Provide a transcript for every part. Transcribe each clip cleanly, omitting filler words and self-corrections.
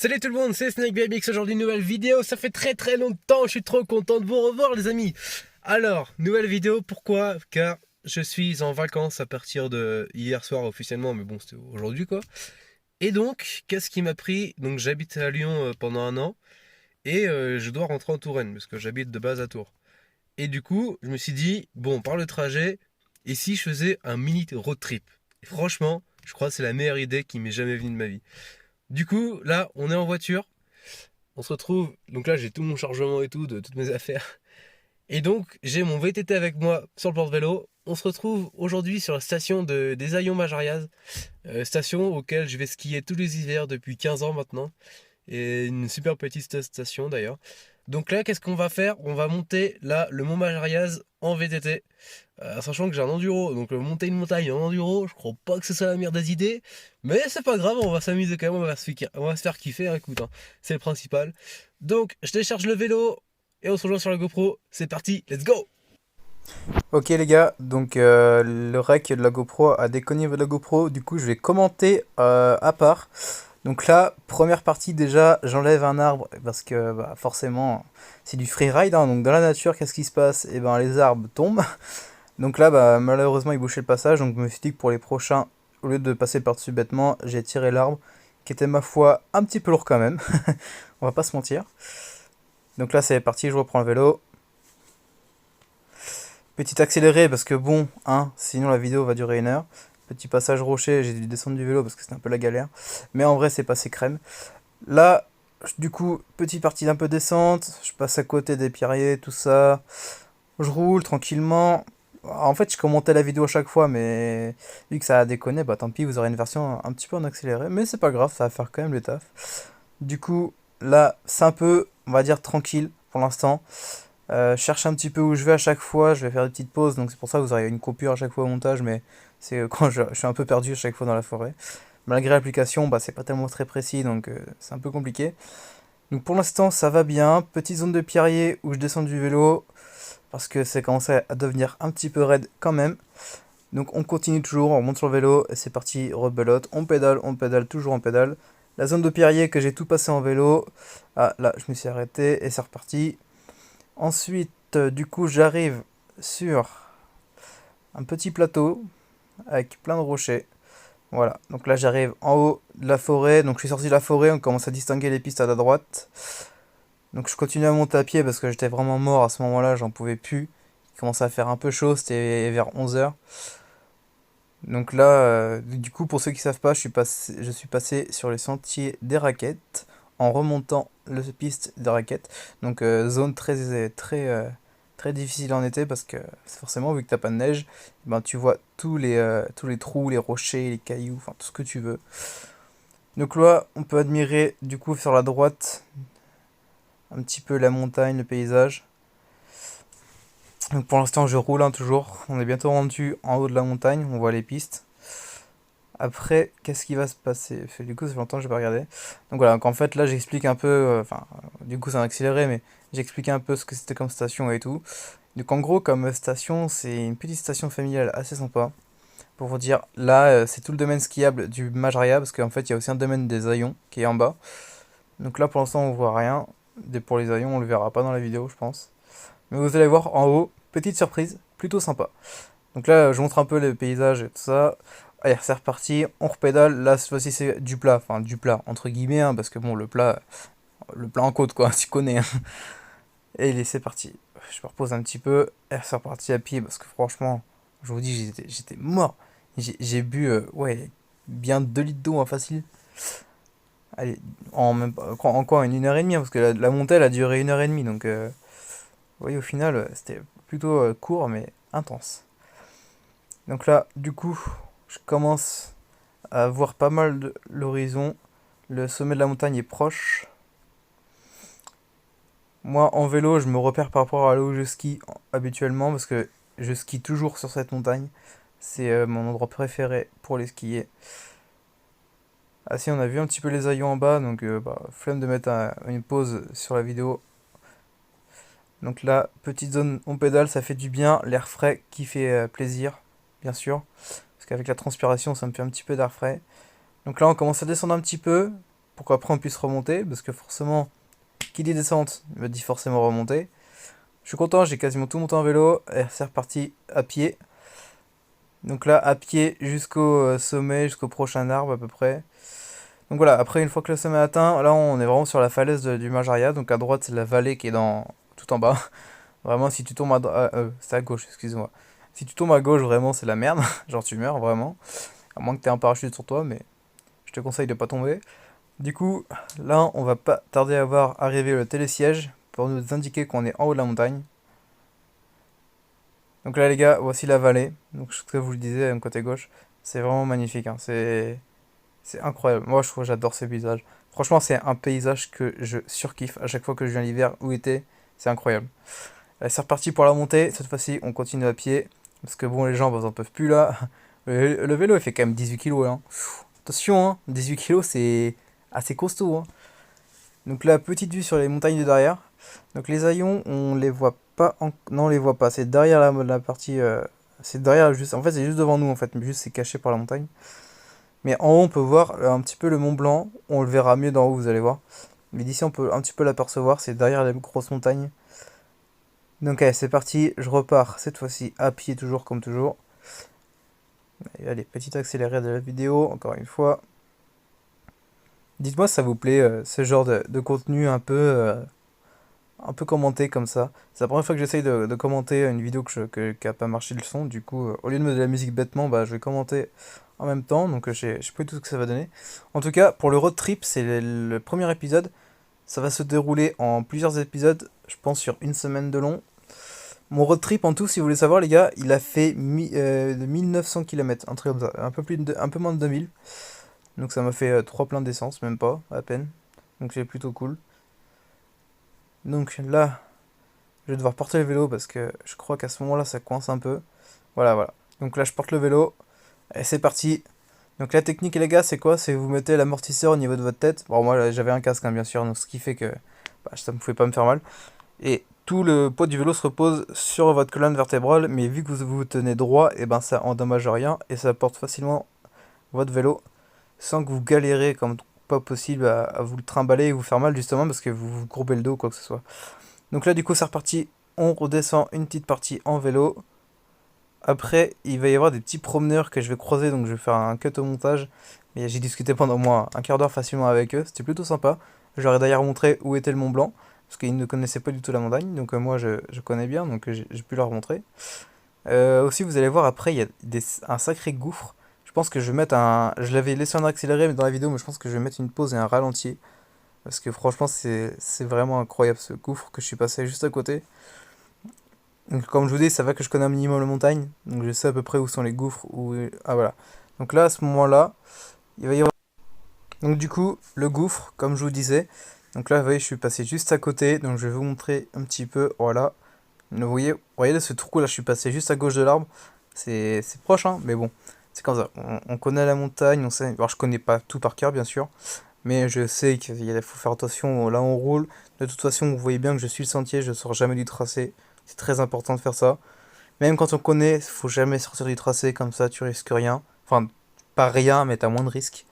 Salut tout le monde, c'est SnakeBMX, aujourd'hui une nouvelle vidéo, ça fait très longtemps, je suis trop content de vous revoir les amis. Alors, nouvelle vidéo, pourquoi? Car je suis en vacances à partir de hier soir officiellement, mais bon c'était aujourd'hui quoi. Et donc, qu'est-ce qui m'a pris? Donc j'habite à Lyon pendant un an, et je dois rentrer en Touraine, parce que j'habite de base à Tours. Et du coup, je me suis dit, bon, par le trajet, et si je faisais un mini road trip? Et franchement, je crois que c'est la meilleure idée qui m'est jamais venue de ma vie. Du coup, là, on est en voiture. On se retrouve, donc là j'ai tout mon chargement et tout, de toutes mes affaires. Et donc j'ai mon VTT avec moi sur le porte-vélo. On se retrouve aujourd'hui sur la station des Aillons-Majariaz, station auquel je vais skier tous les hivers depuis 15 ans maintenant. Et une super petite station d'ailleurs. Donc là, qu'est-ce qu'on va faire? On va monter là le Mont Majariaz en VTT. Sachant que j'ai un enduro, donc monter une montagne en enduro, je crois pas que ce soit la meilleure des idées. Mais c'est pas grave, on va s'amuser quand même, on va se faire kiffer, hein, écoute, hein, c'est le principal. Donc je décharge le vélo et on se rejoint sur la GoPro. C'est parti, let's go! Ok les gars, donc le rec de la GoPro a déconné de la GoPro, du coup je vais commenter à part. Donc là, première partie déjà, j'enlève un arbre parce que bah, forcément c'est du freeride, hein, donc dans la nature qu'est-ce qui se passe? Et ben les arbres tombent. Donc là bah, malheureusement ils bouchaient le passage, donc je me suis dit que pour les prochains, au lieu de passer par-dessus bêtement, j'ai tiré l'arbre qui était ma foi un petit peu lourd quand même, on va pas se mentir. Donc là c'est parti, je reprends le vélo. Petit accéléré parce que bon, hein, sinon la vidéo va durer 1 heure. Petit passage rocher, j'ai dû descendre du vélo parce que c'était un peu la galère. Mais en vrai, c'est passé crème. Là, du coup, petite partie d'un peu descente. Je passe à côté des pierriers, tout ça. Je roule tranquillement. En fait, je commentais la vidéo à chaque fois, mais vu que ça a déconné, bah tant pis, vous aurez une version un petit peu en accéléré. Mais c'est pas grave, ça va faire quand même le taf. Du coup, là, c'est un peu, on va dire, tranquille pour l'instant. Je cherche un petit peu où je vais à chaque fois, je vais faire des petites pauses, donc c'est pour ça que vous aurez une coupure à chaque fois au montage, mais c'est quand je suis un peu perdu à chaque fois dans la forêt. Malgré l'application, bah, c'est pas tellement très précis, donc c'est un peu compliqué. Donc pour l'instant, ça va bien. Petite zone de pierrier où je descends du vélo, parce que c'est commencé à devenir un petit peu raide quand même. Donc on continue toujours, on monte sur le vélo, et c'est parti, rebelote, on pédale, toujours en pédale. La zone de pierrier que j'ai tout passé en vélo, ah là je me suis arrêté et c'est reparti. Ensuite, du coup, j'arrive sur un petit plateau avec plein de rochers. Voilà, donc là j'arrive en haut de la forêt, donc je suis sorti de la forêt, on commence à distinguer les pistes à la droite. Donc je continue à monter à pied parce que j'étais vraiment mort à ce moment-là, j'en pouvais plus. Il commençait à faire un peu chaud, c'était vers 11 h. Donc là, du coup, pour ceux qui savent pas, je suis passé sur les sentiers des raquettes en remontant la piste des raquettes. Donc zone très difficile en été parce que forcément, vu que t'as pas de neige, ben, tu vois tous les trous, les rochers, les cailloux, enfin tout ce que tu veux. Donc là, on peut admirer du coup sur la droite un petit peu la montagne, le paysage. Donc pour l'instant, je roule hein, toujours. On est bientôt rendu en haut de la montagne, on voit les pistes. Après, qu'est-ce qui va se passer? Du coup, ça fait longtemps que je vais pas regarder. Donc voilà, donc en fait, là, j'explique un peu. Enfin, du coup, c'est un accéléré, mais j'explique un peu ce que c'était comme station et tout. Donc en gros, comme station, c'est une petite station familiale assez sympa. Pour vous dire, là, c'est tout le domaine skiable du Majria, parce qu'en fait, il y a aussi un domaine des Aillons qui est en bas. Donc là, pour l'instant, on voit rien. Pour les Aillons, on le verra pas dans la vidéo, je pense. Mais vous allez voir en haut, petite surprise, plutôt sympa. Donc là, je montre un peu les paysages et tout ça. Allez, c'est reparti, on repédale. Là, cette fois-ci, c'est du plat. Enfin, du plat, entre guillemets, hein, parce que bon, le plat en côte, quoi, tu connais, hein. Et allez, c'est parti. Je me repose un petit peu. Et c'est reparti à pied, parce que franchement, je vous dis, j'étais mort. J'ai bu, ouais, bien 2 litres d'eau, hein, facile. Allez, en quoi, une heure et demie, hein, parce que la montée, elle a duré 1 heure et demie. Donc, vous voyez, au final, c'était plutôt court, mais intense. Donc là, du coup, je commence à voir pas mal de l'horizon. Le sommet de la montagne est proche. Moi, en vélo, je me repère par rapport à là où je skie habituellement parce que je skie toujours sur cette montagne. C'est mon endroit préféré pour les skier. Ah si, on a vu un petit peu les aillons en bas, donc bah, flemme de mettre une pause sur la vidéo. Donc là, petite zone on pédale, ça fait du bien. L'air frais qui fait plaisir, bien sûr. Parce qu'avec la transpiration, ça me fait un petit peu d'air frais. Donc là, on commence à descendre un petit peu. pour qu'après on puisse remonter, parce que forcément, qui dit descente me dit forcément remonter. Je suis content, j'ai quasiment tout monté en vélo, et c'est reparti à pied. Donc là, à pied jusqu'au sommet, jusqu'au prochain arbre à peu près. Donc voilà, après une fois que le sommet est atteint, là on est vraiment sur la falaise du Majaria. Donc à droite c'est la vallée qui est tout en bas. Vraiment si tu tombes c'est à gauche, excuse-moi. Si tu tombes à gauche, vraiment c'est la merde. Genre tu meurs vraiment. À moins que tu aies un parachute sur toi, mais je te conseille de pas tomber. Du coup, là on va pas tarder à voir arriver le télésiège pour nous indiquer qu'on est en haut de la montagne. Donc là les gars, voici la vallée. Donc ce que vous le disiez, côté gauche, c'est vraiment magnifique, hein. C'est incroyable. Moi, je trouve, j'adore ces paysages. Franchement, c'est un paysage que je surkiffe à chaque fois que je viens l'hiver ou été. C'est incroyable. Allez, c'est reparti pour la montée. Cette fois-ci, on continue à pied. Parce que bon, les jambes, elles en peuvent plus là. Le vélo, il fait quand même 18 kilos, hein. Attention, hein, 18 kilos, c'est assez costaud, hein. Donc là, petite vue sur les montagnes de derrière. Donc les haillons, on les voit pas. Non, on les voit pas. C'est derrière la partie. C'est derrière, juste. En fait, c'est juste devant nous, en fait. Mais juste, c'est caché par la montagne. Mais en haut, on peut voir un petit peu le Mont Blanc. On le verra mieux d'en haut, vous allez voir. Mais d'ici, on peut un petit peu l'apercevoir. C'est derrière les grosses montagnes. Donc, allez, c'est parti. Je repars cette fois-ci à pied, toujours comme toujours. Allez, petit accéléré de la vidéo, encore une fois. Dites-moi si ça vous plaît, ce genre de contenu un peu commenté comme ça. C'est la première fois que j'essaye de commenter une vidéo qui a pas marché le son. Du coup, au lieu de mettre de la musique bêtement, bah, je vais commenter en même temps. Donc, je sais pas du tout ce que ça va donner. En tout cas, pour le road trip, c'est le premier épisode. Ça va se dérouler en plusieurs épisodes, je pense sur une semaine de long. Mon road trip en tout, si vous voulez savoir, les gars, il a fait de 1900 km, un truc comme ça, un peu moins de 2000. Donc ça m'a fait 3 pleins d'essence, même pas, à peine. Donc c'est plutôt cool. Donc là, je vais devoir porter le vélo parce que je crois qu'à ce moment-là, ça coince un peu. Voilà, voilà. Donc là, je porte le vélo. Et c'est parti. Donc la technique, les gars, c'est quoi? C'est vous mettez l'amortisseur au niveau de votre tête. Bon, moi, j'avais un casque, hein, bien sûr, donc ce qui fait que bah, ça ne pouvait pas me faire mal. Et tout le poids du vélo se repose sur votre colonne vertébrale, mais vu que vous tenez droit, et ben ça endommage rien et ça porte facilement votre vélo sans que vous galérez comme pas possible à vous le trimballer et vous faire mal justement parce que vous vous courbez le dos ou quoi que ce soit. Donc là du coup c'est reparti, on redescend une petite partie en vélo. Après il va y avoir des petits promeneurs que je vais croiser, donc je vais faire un cut au montage. Mais j'ai discuté pendant moi un quart d'heure facilement avec eux, c'était plutôt sympa. Je leur ai d'ailleurs montré où était le Mont Blanc, parce qu'ils ne connaissaient pas du tout la montagne, donc moi je connais bien, donc j'ai pu leur montrer. Aussi vous allez voir après il y a un sacré gouffre. Je pense que je vais mettre un... Je l'avais laissé en accéléré mais dans la vidéo, mais je pense que je vais mettre une pause et un ralenti. Parce que franchement c'est vraiment incroyable ce gouffre que je suis passé juste à côté. Donc comme je vous dis, ça va que je connais un minimum la montagne. Donc je sais à peu près où sont les gouffres. Ah voilà. Donc là à ce moment-là, il va y avoir... Donc du coup, le gouffre, comme je vous disais. Donc là vous voyez, je suis passé juste à côté. Donc je vais vous montrer un petit peu. Voilà. Vous voyez là, ce trou là, je suis passé juste à gauche de l'arbre. C'est proche, hein, mais bon. C'est comme ça, on connaît la montagne, on sait. Alors je connais pas tout par cœur bien sûr, mais je sais qu'il faut faire attention, là on roule. De toute façon, vous voyez bien que je suis le sentier, je ne sors jamais du tracé. C'est très important de faire ça. Même quand on connaît, il faut jamais sortir du tracé, comme ça tu risques rien. Enfin, pas rien, mais t'as moins de risques.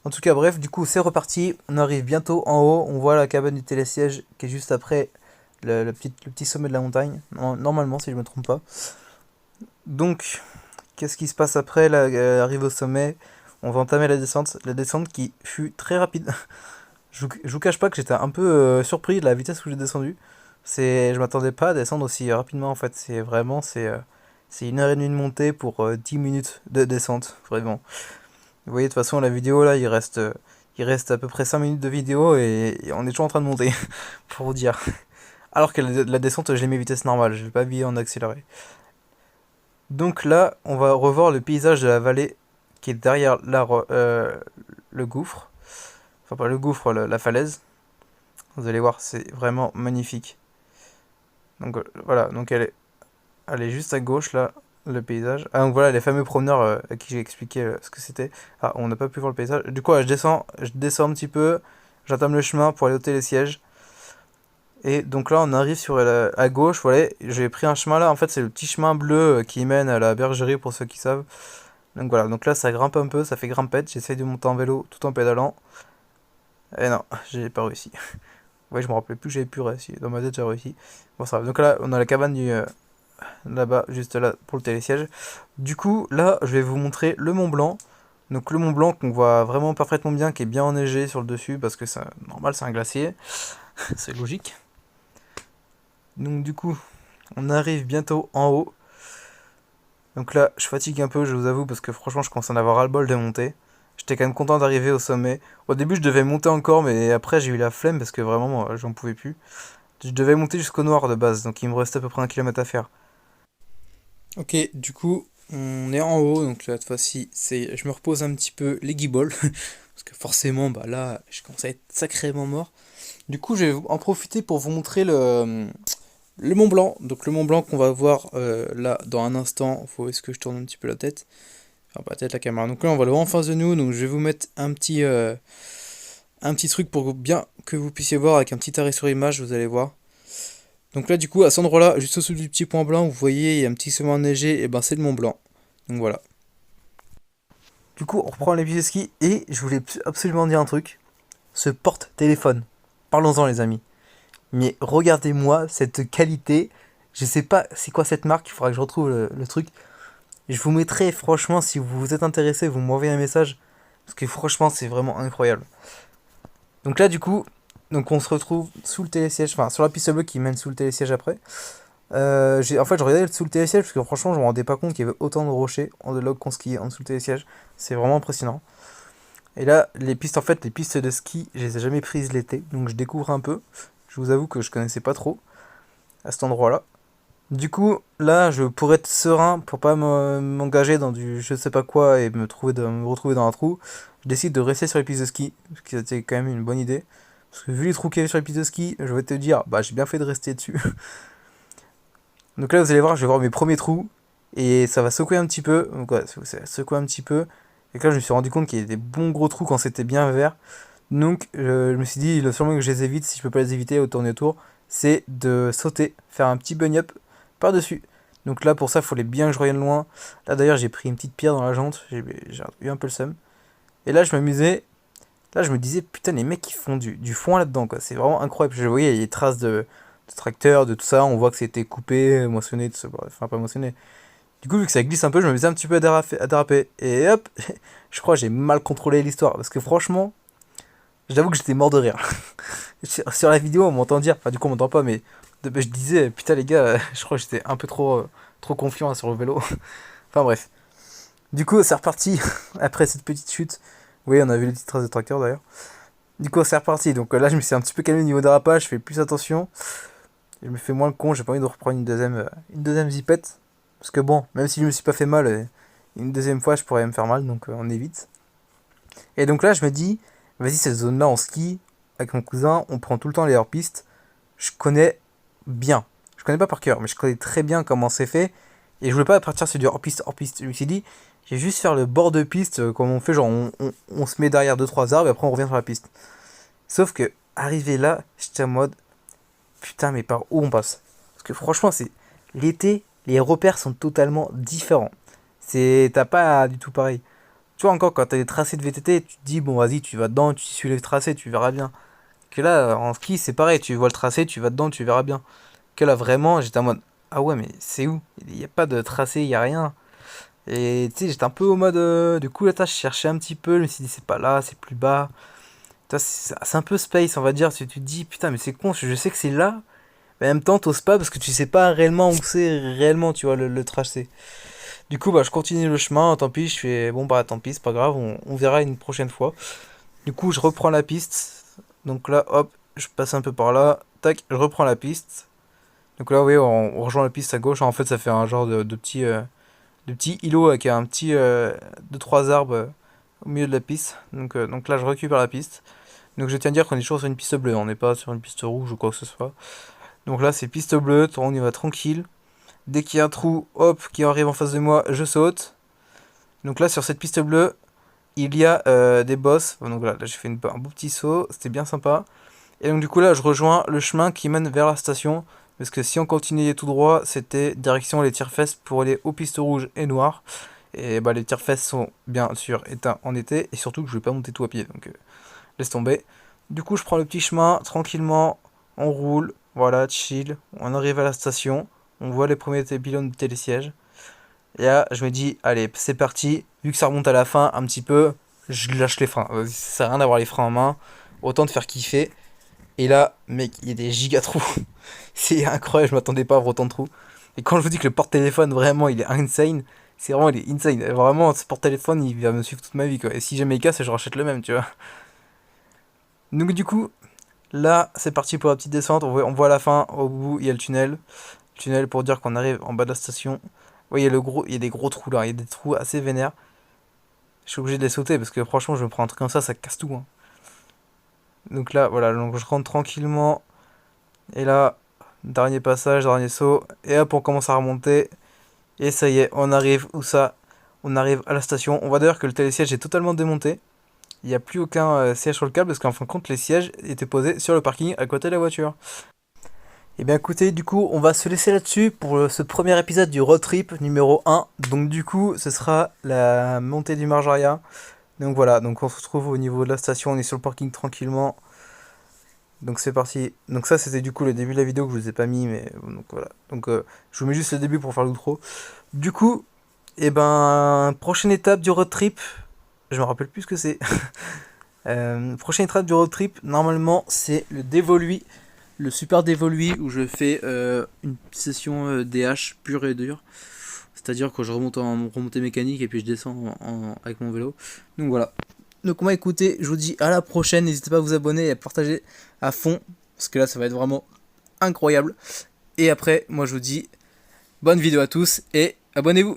En tout cas, bref, du coup c'est reparti, on arrive bientôt en haut, on voit la cabane du télésiège qui est juste après le petit sommet de la montagne, normalement si je me trompe pas. Donc, qu'est-ce qui se passe après là, arrive au sommet, on va entamer la descente qui fut très rapide. Je vous cache pas que j'étais un peu surpris de la vitesse où j'ai descendu. Je m'attendais pas à descendre aussi rapidement en fait. C'est 1 heure et demie de montée pour 10 minutes de descente, vraiment. Vous voyez de toute façon la vidéo là, il reste à peu près 5 minutes de vidéo et on est toujours en train de monter, pour vous dire. Alors que la descente, je l'ai mis vitesse normale, je l'ai pas mis en accéléré. Donc là, on va revoir le paysage de la vallée qui est derrière le gouffre. Enfin, pas le gouffre, la falaise. Vous allez voir, c'est vraiment magnifique. Donc voilà, donc elle est juste à gauche là, le paysage. Ah, donc voilà, les fameux promeneurs à qui j'ai expliqué ce que c'était. Ah, on n'a pas pu voir le paysage. Du coup, ouais, je descends un petit peu, j'entame le chemin pour aller au télésiège. Et donc là, on arrive à gauche, voilà, j'ai pris un chemin là, en fait, c'est le petit chemin bleu qui mène à la bergerie pour ceux qui savent. Donc voilà, donc là, ça grimpe un peu, ça fait grimpette, j'essaye de monter en vélo tout en pédalant. Et non, j'ai pas réussi. Ouais, je me rappelais plus que j'avais pu réussir. Dans ma tête, j'ai réussi. Bon, ça va. Donc là, on a la cabane là-bas, juste là, pour le télésiège. Du coup, là, je vais vous montrer le Mont Blanc. Donc le Mont Blanc qu'on voit vraiment parfaitement bien, qui est bien enneigé sur le dessus, parce que c'est normal, c'est un glacier. C'est logique. Donc du coup, on arrive bientôt en haut. Donc là, je fatigue un peu, je vous avoue, parce que franchement, je commence à en avoir ras-le-bol de monter. J'étais quand même content d'arriver au sommet. Au début, je devais monter encore, mais après, j'ai eu la flemme, parce que vraiment, j'en pouvais plus. Je devais monter jusqu'au noir de base, donc il me restait à peu près 1 kilomètre à faire. Ok, du coup, on est en haut, donc là, cette fois-ci, je me repose un petit peu les guibolles, parce que forcément, bah là, je commence à être sacrément mort. Du coup, je vais en profiter pour vous montrer le Mont Blanc. Donc le Mont Blanc qu'on va voir là dans un instant. Est-ce que je tourne un petit peu la tête? Enfin, pas la tête, la caméra. Donc là, on va le voir en face de nous. Donc je vais vous mettre un petit truc pour bien que vous puissiez voir avec un petit arrêt sur image, vous allez voir. Donc là, du coup, à cet endroit-là, juste au-dessus du petit point blanc, vous voyez, il y a un petit sommet enneigé, et ben c'est le Mont Blanc. Donc voilà. Du coup, on reprend les pistes de ski et je voulais absolument dire un truc. Ce porte-téléphone. Parlons-en, les amis. Mais regardez-moi cette qualité. Je sais pas c'est quoi cette marque, il faudra que je retrouve le truc. Je vous mettrai, franchement, si vous êtes intéressé, vous m'envoyez un message. Parce que franchement, c'est vraiment incroyable. Donc là, du coup, donc on se retrouve sous le télésiège, enfin sur la piste bleue qui mène sous le télésiège après. En fait, je regardais sous le télésiège parce que franchement, je me rendais pas compte qu'il y avait autant de rochers en de log qu'on skiait en dessous le télésiège. C'est vraiment impressionnant. Et là, les pistes, en fait, les pistes de ski, je les ai jamais prises l'été, donc je découvre un peu. Je vous avoue que je connaissais pas trop à cet endroit-là. Du coup, là, je pourrais être serein pour pas m'engager dans du je sais pas quoi et me retrouver dans un trou. Je décide de rester sur les pistes de ski, ce qui était quand même une bonne idée. Parce que vu les trous qu'il y avait sur les pistes de ski, je vais te dire, bah j'ai bien fait de rester dessus. Donc là, vous allez voir, je vais voir mes premiers trous et ça va secouer un petit peu. Donc ouais, ça secoue un petit peu. Et là, je me suis rendu compte qu'il y avait des bons gros trous quand c'était bien vert. Donc, je me suis dit, le seul moyen que je les évite, si je peux pas les éviter au tourner autour, c'est de sauter, faire un petit bunny up par-dessus. Donc là, pour ça, il fallait bien que je revienne loin. Là, d'ailleurs, j'ai pris une petite pierre dans la jante, j'ai eu un peu le seum. Et là, je m'amusais. Là, je me disais, putain, les mecs, ils font du foin là-dedans, quoi. C'est vraiment incroyable. Je voyais, il y a des traces de tracteur, de tout ça. On voit que c'était coupé, moissonné, tout ça. Enfin, pas moissonné. Du coup, vu que ça glisse un peu, je me mettais un petit peu à déraper. Et hop, je crois que j'ai mal contrôlé l'histoire. Parce que franchement, j'avoue que j'étais mort de rire. Sur la vidéo, on m'entend dire, enfin, du coup, on m'entend pas, mais je disais, putain, les gars, je crois que j'étais un peu trop confiant sur le vélo. Enfin, bref. Du coup, c'est reparti après cette petite chute. Oui, on a vu les petites traces de tracteur d'ailleurs. Du coup, c'est reparti. Donc là, je me suis un petit peu calmé au niveau dérapage, je fais plus attention. Je me fais moins le con, j'ai pas envie de reprendre une deuxième zipette. Parce que bon, même si je me suis pas fait mal, une deuxième fois, je pourrais me faire mal, donc on évite. Et donc là, je me dis, vas-y, cette zone-là, on skie avec mon cousin, on prend tout le temps les hors-pistes. Je connais bien. Je connais pas par cœur, mais je connais très bien comment c'est fait. Et je voulais pas partir sur du hors-piste, hors-piste. Je me suis dit, je vais juste faire le bord de piste comme on fait, genre on se met derrière 2-3 arbres et après on revient sur la piste. Sauf que, arrivé là, j'étais en mode, putain, mais par où on passe? Parce que franchement, c'est l'été, les repères sont totalement différents. T'as pas du tout pareil. Tu vois, encore quand t'as des tracés de VTT, tu te dis, bon, vas-y, tu vas dedans, tu suis les tracés, tu verras bien. Que là, en ski, c'est pareil, tu vois le tracé, tu vas dedans, tu verras bien. Que là, vraiment, j'étais en mode, ah ouais, mais c'est où? Il n'y a pas de tracé, il n'y a rien. Et tu sais, j'étais un peu au mode, du coup, là, je cherchais un petit peu, je me suis dit, c'est pas là, c'est plus bas. C'est un peu space, on va dire, si tu te dis, putain, mais c'est con, je sais que c'est là, mais en même temps, t'oses pas parce que tu sais pas réellement où c'est réellement, tu vois, le tracé. Du coup, bah, je continue le chemin, tant pis, je fais, bon, bah, tant pis, c'est pas grave, on verra une prochaine fois. Du coup, je reprends la piste. Donc là, hop, je passe un peu par là. Tac, je reprends la piste. Donc là, oui, on rejoint la piste à gauche. En fait, ça fait un genre de petit îlot avec un petit 2-3 arbres au milieu de la piste. Donc là, je récupère la piste. Donc je tiens à dire qu'on est toujours sur une piste bleue. On n'est pas sur une piste rouge ou quoi que ce soit. Donc là, c'est piste bleue. On y va tranquille. Dès qu'il y a un trou, hop, qui arrive en face de moi, je saute. Donc là, sur cette piste bleue, il y a des bosses. Donc là j'ai fait un beau petit saut, c'était bien sympa. Et donc du coup là je rejoins le chemin qui mène vers la station. Parce que si on continuait tout droit, c'était direction les tire-fesses pour aller aux pistes rouges et noires. Et bah les tire-fesses sont bien sûr éteints en été. Et surtout que je vais pas monter tout à pied. Donc laisse tomber. Du coup, je prends le petit chemin tranquillement, on roule, voilà, chill. On arrive à la station, on voit les premiers pylônes de télésiège. Et là, je me dis, allez, c'est parti. Vu que ça remonte à la fin un petit peu, je lâche les freins. Ça sert à rien d'avoir les freins en main, autant de faire kiffer. Et là, mec, il y a des giga trous. C'est incroyable, je m'attendais pas à avoir autant de trous. Et quand je vous dis que le porte-téléphone, vraiment, il est insane, c'est vraiment, il est insane. Vraiment, ce porte-téléphone, il va me suivre toute ma vie, quoi. Et si jamais il casse, je rachète le même, tu vois. Donc, du coup, là, c'est parti pour la petite descente. On voit à la fin, au bout, il y a le tunnel. Le tunnel pour dire qu'on arrive en bas de la station. Oui, il y a des gros trous là, il y a des trous assez vénères. Je suis obligé de les sauter parce que franchement, je me prends un truc comme ça casse tout, hein. Donc là, voilà, donc je rentre tranquillement. Et là, dernier passage, dernier saut. Et hop, on commence à remonter. Et ça y est, on arrive où ça? On arrive à la station. On voit d'ailleurs que le télésiège est totalement démonté. Il n'y a plus aucun siège sur le câble parce qu'en fin de compte, les sièges étaient posés sur le parking à côté de la voiture. Et bien écoutez, du coup, on va se laisser là-dessus pour ce premier épisode du road trip numéro 1. Donc du coup, ce sera la montée du Marjaria. Donc voilà, donc on se retrouve au niveau de la station, on est sur le parking tranquillement. Donc c'est parti. Donc ça c'était du coup le début de la vidéo que je vous ai pas mis, mais donc voilà. Donc je vous mets juste le début pour faire l'outro. Du coup, et ben prochaine étape du road trip, je me rappelle plus ce que c'est. Prochaine étape du road trip, normalement c'est le Devoluy, le super Devoluy où je fais une session DH pure et dure. C'est-à-dire que je remonte en remontée mécanique et puis je descends avec mon vélo. Donc voilà. Donc on m'a écouté, je vous dis à la prochaine, n'hésitez pas à vous abonner et à partager à fond, parce que là ça va être vraiment incroyable. Et après, moi je vous dis bonne vidéo à tous et abonnez-vous.